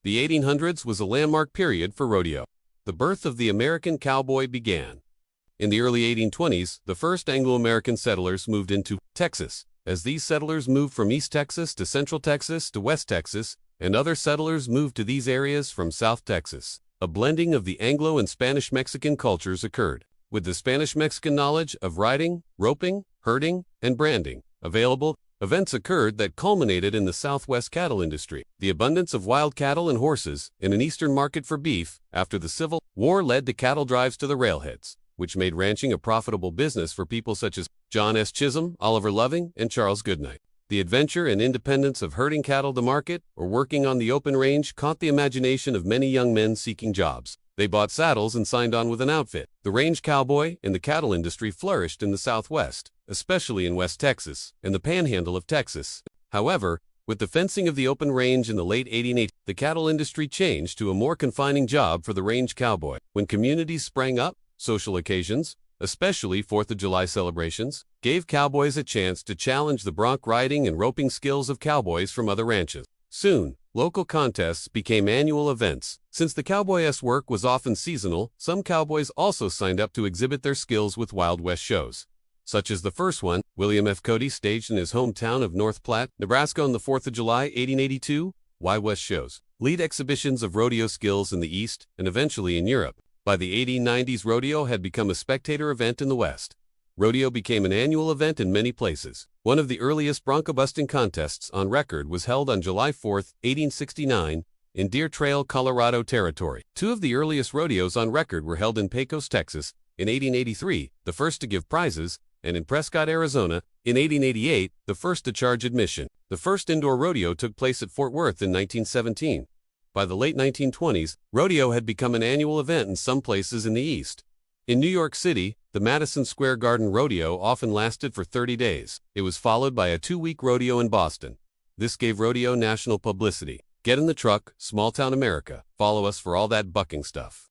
The 1800s was a landmark period for rodeo. The birth of the American cowboy began. In the early 1820s, the first Anglo-American settlers moved into Texas. As these settlers moved from East Texas to Central Texas to West Texas, and other settlers moved to these areas from South Texas, a blending of the Anglo and Spanish-Mexican cultures occurred. With the Spanish-Mexican knowledge of riding, roping, herding, and branding available, events occurred that culminated in the Southwest cattle industry. The abundance of wild cattle and horses in an eastern market for beef after the Civil War led to cattle drives to the railheads, which made ranching a profitable business for people such as John S. Chisholm, Oliver Loving, and Charles Goodnight. The adventure and independence of herding cattle to market or working on the open range caught the imagination of many young men seeking jobs. They bought saddles and signed on with an outfit. The range cowboy and the cattle industry flourished in the Southwest, especially in West Texas and the panhandle of Texas. However, with the fencing of the open range in the late 1880s, the cattle industry changed to a more confining job for the range cowboy. When communities sprang up, social occasions, especially 4th of July celebrations, gave cowboys a chance to challenge the bronc riding and roping skills of cowboys from other ranches. Soon, local contests became annual events. Since the cowboy-esque work was often seasonal, some cowboys also signed up to exhibit their skills with Wild West shows, such as the first one, William F. Cody staged in his hometown of North Platte, Nebraska on the 4th of July, 1882. Wild West shows lead exhibitions of rodeo skills in the East and eventually in Europe. By the 1890s, rodeo had become a spectator event in the West. Rodeo became an annual event in many places. One of the earliest bronco-busting contests on record was held on July 4, 1869, in Deer Trail, Colorado Territory. Two of the earliest rodeos on record were held in Pecos, Texas, in 1883, the first to give prizes, and in Prescott, Arizona, in 1888, the first to charge admission. The first indoor rodeo took place at Fort Worth in 1917. By the late 1920s, rodeo had become an annual event in some places in the East. In New York City, the Madison Square Garden Rodeo often lasted for 30 days. It was followed by a 2-week rodeo in Boston. This gave rodeo national publicity. Get in the truck, small town America. Follow us for all that bucking stuff.